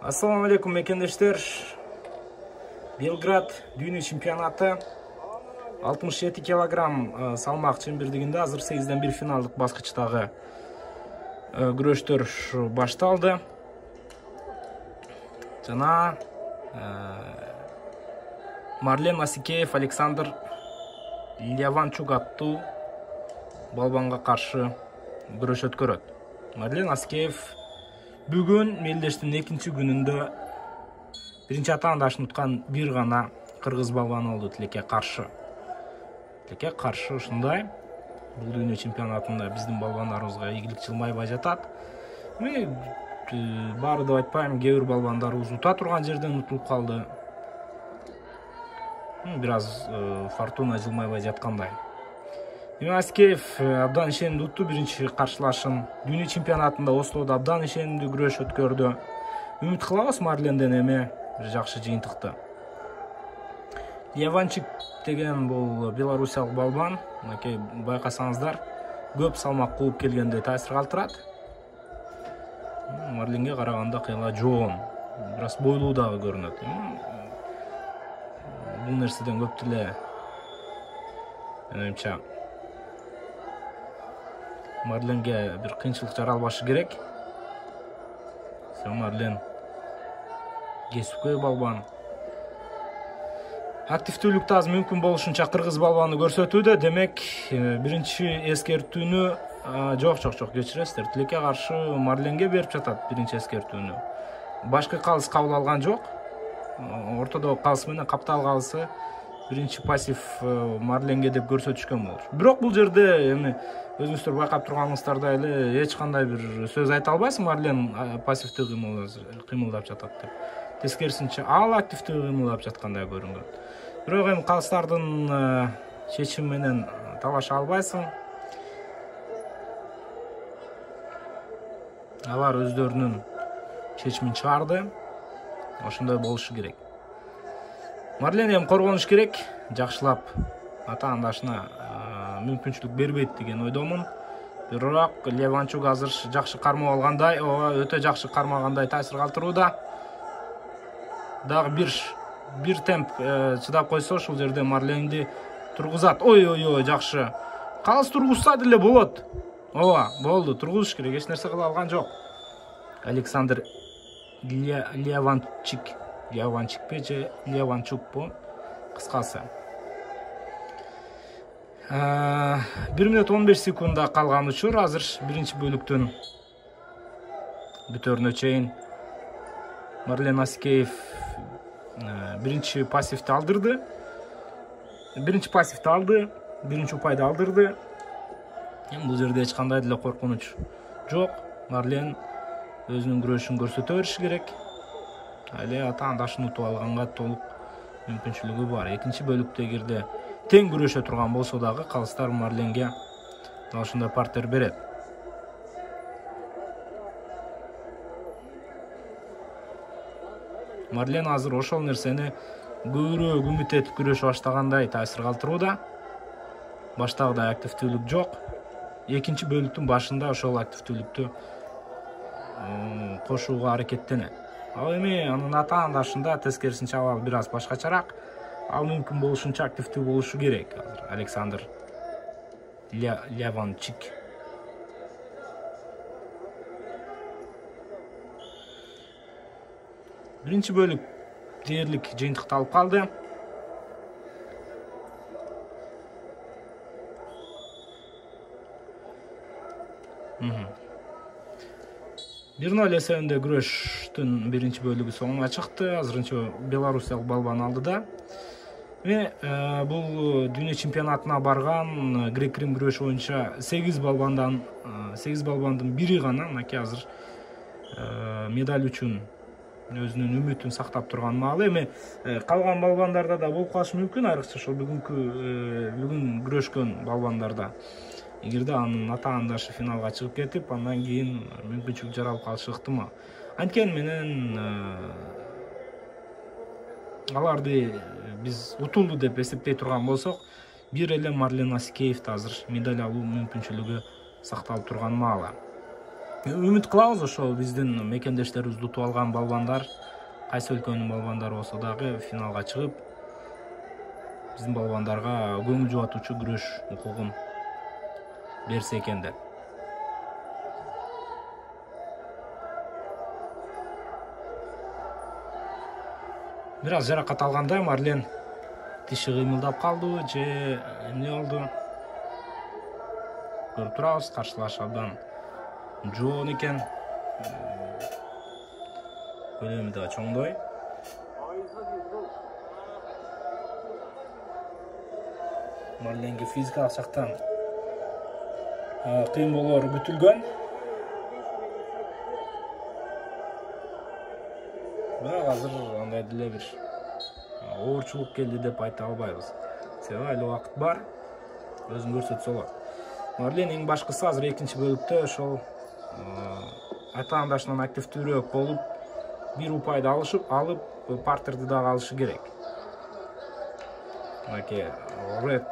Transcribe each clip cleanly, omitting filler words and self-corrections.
Ассаламу алейкум, мекендештер. Белград дүйнө чемпионаты 67 килограмм салмак чембирдигинде азыр 8ден 1 финалдык баскычтагы күрөштөр башталды. Жана Марлен Асикеев, Александр Леванчук аттуу балбанга каршы күрөш өткөрөт. Марлен Асикеев бүгүн мелдештин экинчи күнүндө биринчи атаандашын уткан бир гана кыргыз балбаны болду. Тилекке каршы ушундай. Бул дүйнө чемпионатында биздин балбандарыбызга ийгилик жылмайбай жатат. Баары деп айтпайм, кээ бир балбандарыбыз ута турган жерден утулуп калды. Бир аз фортуна жылмайбай жаткандай. Асикеев абдан ишенимдүү утту биринчи каршылашын. Дүйнө чемпионатында Ослода абдан ишенимдүү күрөш өткөрдү. Үмүт кылабыз Марленден эми бир жакшы жыйынтыкты. Леванчук деген бул белорусиялык балбан. Мынакей байкасаңыздар, көп салмак кууп келгенде таасир калтырат. Марленге караганда кыйла жоон, бир аз бойлуу дагы көрүнөт. Бул нерседен көп деле менимче Марленге бир кыйынчылык жаралбашы керек. Марлен кесипкөй балбан. Активдүүлүктү аз мүмкүн болушунча кыргыз балбаны көрсөтүүдө. Демек, биринчи эскертүүнү жок, кечиресиздер. Тилекке каршы Марленге берип жатат биринчи эскертүүнү. Башкы калыс кабыл алган жок. Ортодогу калыс менен каптал калысы биринчи пассив Марленге деп көрсөтүшкөн болор. Бирок бул жерде эми өзүңүздөр байкап турганыңыздардай эле эч кандай бир сөз айта албайсыз. Марлен пассивдүү кыймылдап жатат деп. Тескерисинче ал активдүү кыймылдап жаткандай көрүнгөн. Бирок эми калыстардын чечими менен талаша албайсың. Алар өздөрүнүн чечимин чыгарды. Ошондой болушу керек. Марлен эми коргонуш керек, жакшылап атаандашына мүмкүнчүлүк бербейт деген ойдомун. Бирок Леванчук азыр жакшы кармап алгандай, өтө жакшы кармагандай таасир калтырууда. Дагы бир темп чыдап койсо, ушул жерде Марленди тургузат. Ой, жакшы. Калыс тургузса деле болот. Болду, тургузуш керек, эч нерсе кыла алган жок. Александр Леванчук кыскасы. 1 минут 15 секунда калган учур. Азыр биринчи бөлүктүн бүтөрүнө чейин Марлен Асикеев биринчи пассивди алдырды. Биринчи упайды алдырды. Бул жерде эч кандай деле коркунуч жок. Марлен өзүнүн күрөшүн көрсөтө бериши керек. Эле атаандашын утуп алганга толук мүмкүнчүлүгү бар. Экинчи бөлүктө эгерде тең күрөшө турган болсо дагы калыстар Марленге ошондой партер берет. Марлен азыр ошол нерсени көбүрөөк үмүт этип күрөшө баштагандай таасир калтырууда. Баштагыдай активдүүлүк жок. Экинчи бөлүктүн башында ошол активдүүлүктү кошууга аракеттенет. Ал эми анын атаандашында тескерисинче ал бир аз башкачараак. Ал мүмкүн болушунча активдүү болушу керек. Азыр Александр Леванчук. Биринчи бөлүк дээрлик жыйынтыкталып калды. Бирнөл эсебинде күрөштүн биринчи бөлүгү соңуна чыкты. Азырынча белорусиялык балбан алдыда. Бул дүйнө чемпионатына барган грек-рим күрөшү боюнча 8 балбандын бири гана мынакей азыр медаль үчүн өзүнүн үмүтүн сактап турган маалы. Эми калган балбандарда да болуп калышы мүмкүн, айрыкча ошол бүгүн күрөшкөн балбандарда. Эгерде анын атаандашы финалга чыгып кетип, андан кийин мүмкүнчүлүк жаралып калышы ыктымал. Анткени менен аларды биз утулду деп эсептей турган болсок, бир эле Марлен Асикеевди азыр медаль алуу мүмкүнчүлүгү сакталып турган маалы. Үмүт кылабыз ошол биздин мекендештерибизди утуп алган балбандар, кайсы өлкөнүн балбандары болсо дагы финалга чыгып, биздин балбандарга көңүл жубатуучу күрөш укугун берсе экен деп. Бир аз жаракат алгандай, Марлен тиши кыймылдап калдыбы же эмне болду? Көрүп турабыз, каршылаш абдан жоон экен. Көлөмү да чоңдой. Марленге физикалык жактан кыйын болоору күтүлгөн. Бирок азыр андай деле бир оорчулук келди деп айта албайбыз. Себеби айлы убакыт бар, өзүн көрсөтсө болот. Марлен эң башкысы азыр экинчи бөлүктө ошол атаандашынан активдүүрөөк болуп, бир упайды алып, партерди дагы алышы керек. Мынакей Red,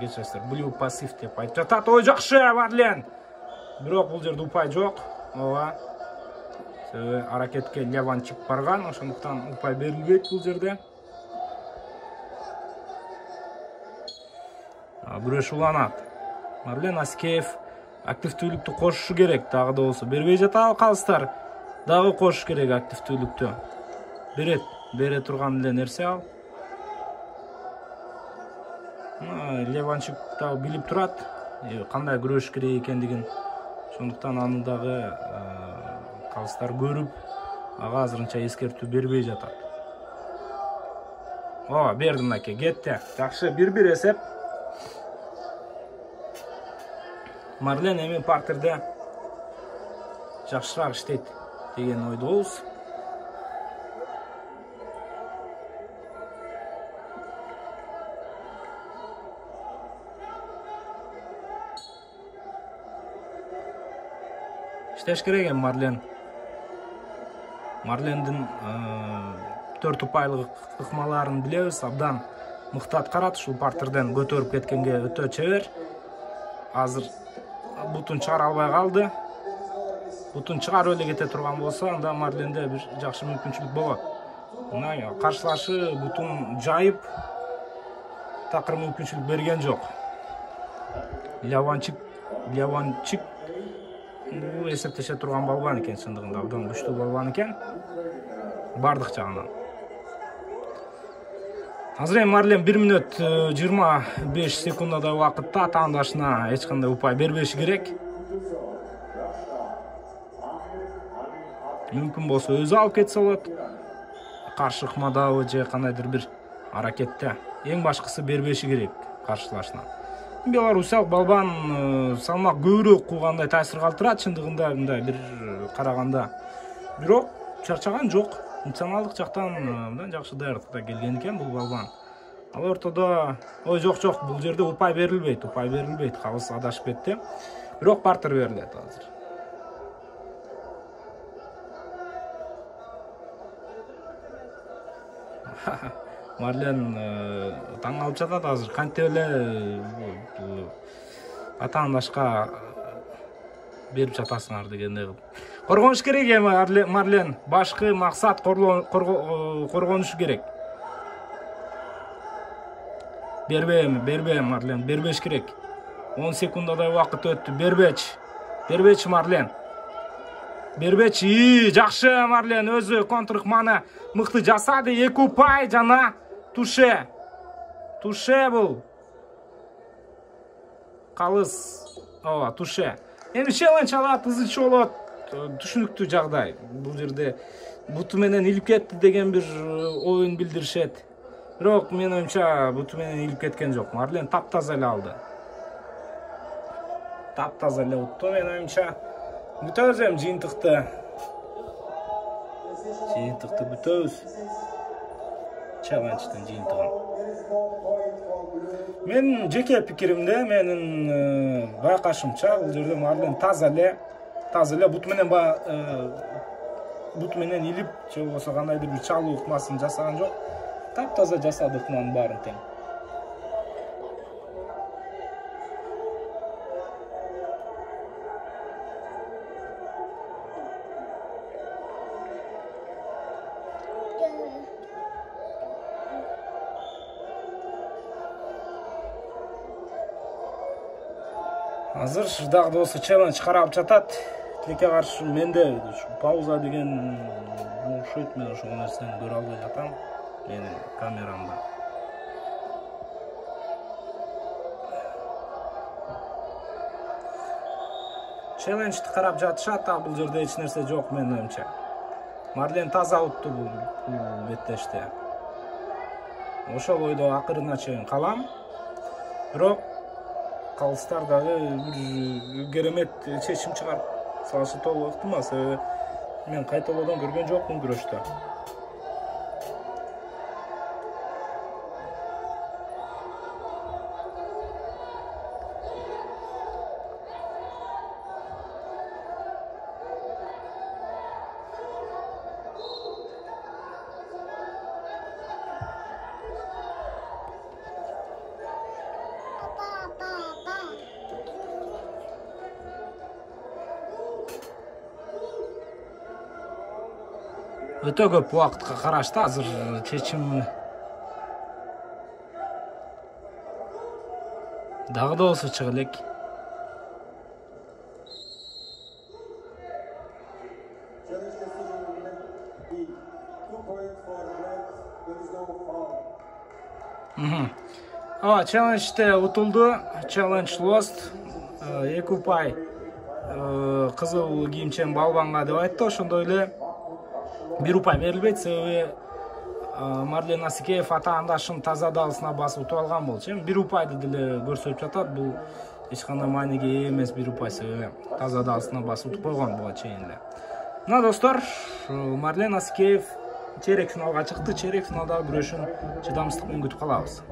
кечиресиздер, Blue пассив деп айтып жатат. Ой, жакшы Марлен. Бирок бул жерде упай жок. Ооба. Себеби аракетке Леванчик барган, ошондуктан упай берилбейт бул жерде. Күрөш уланат. Марлен Аскеев активдүүлүктү кошушу керек, дагы да болсо. Бербей жатабы калыстар? Дагы кошуш керек активдүүлүктү. Бере турган эле нерсе ал. Леванчик дагы билип турат, кандай күрөш керек экендигин. Ошондуктан аны дагы калыстар көрүп, ага азырынча эскертүү бербей жатат. Берди мынакей, кетти. Жакшы, 1-1 эсеп. Марлен эми партерде жакшыраак иштейт деген ойдобуз. Иштеш керек эми Марлен. Марлендин 4 упайлык ыкмаларын билебиз, абдан мыкты аткарат. Ушул партерден көтөрүп кеткенге өтө чебер. Азыр бутун чыгара албай калды. Бутун чыгарып эле кете турган болсо, анда Марленде бир жакшы мүмкүнчүлүк болот. Мына каршылашы бутун жайып, такыр мүмкүнчүлүк берген жок. Леванчик бул эсептеше турган балбан экен, чындыгында абдан күчтүү балбан экен. Бардык жагынан. Азыр Марлен 1 мүнөт 25 секундадай убакытта атаандашына эч кандай упай бербеши керек. Мүмкүн болсо өзү алып кетсе болот. Каршы ыкмадабы же кандайдыр бир аракетте. Эң башкысы бербеши керек каршылашына. Белорусиялык балбан салмак көбүрөөк куугандай таасир калтырат, чындыгында мындай бир караганда. Бирок чарчаган жок. Функционалдык жактан мындан жакшы даярдыкта келген экен бул балбан. Ал ортодо жок, бул жерде упай берилбейт, калыс адашып кетти. Бирок партер берилет азыр. Марлен таң алып жатат азыр, кантип эле атаандашка берип жатасыңар дегендей кылып. Коргонуш керек эми Марлен, башкы максат коргонушу керек. Бербе Марлен, бербеш керек. 10 секундадай убакыт өттү, бербечи Марлен. Бербечи, жакшы Марлен, өзү контрыкманы мыкты жасады, 2 упай жана туше бул. Калыс, туше. Эми челлендж алат, ызычы болот. Түшүнүктүү жагдай. Бул жерде буту менен илип кетти деген бир оюн билдиришет. Бирок менин оюмча буту менен илип кеткен жок. Марлен таптаза эле алды. Таптаза эле утту менин оюмча. Бүтөбүз эми жыйынтыкты бүтөбүз. Челлендждин жыйынтыгын. Мен жеке пикиримде, менин байкашымча, бул жерде Марлен таза эле бут менен илип, же болбосо кандайдыр бир чалуу ыкмасын жасаган жок. Таптаза жасады ыкманын баарын тең. Азыр дагы да болсо челлендж карап жатат. Тилекке каршы менде пауза деген окшойт, мен ошол нерсени көрө албай жатам менин камерамда. Челленджди карап жатышат, а бул жерде эч нерсе жок менин оюмча. Марлен таза утту бул беттеште. Ошол ойдо акырына чейин калам. Бирок калыстар дагы бир керемет чечим чыгарып салышы толук ыктымал, себеби мен кайталоодон көргөн жокмун күрөштө. Өтө көп убакытка карашты, азыр чечим дагы да болсо чыга элек. Челленджде утулду. Челлендж lost. 2 упай кызыл кийимчен балбанга деп айтты. Ошондой эле 1 упай берилбейт, себеби Марлен Асикеев атаандашын таза далысына басып утуп алган болчу. 1 упайды деле көрсөтүп жатат. Бул эч кандай мааниге ээ эмес 1 упай, себеби таза далысына басып утуп койгон буга чейин эле. Мына достор, Марлен Асикеев чейрек финалга чыкты. Чейрек финалдагы күрөшүн чыдамсыздык менен күтүп калабыз.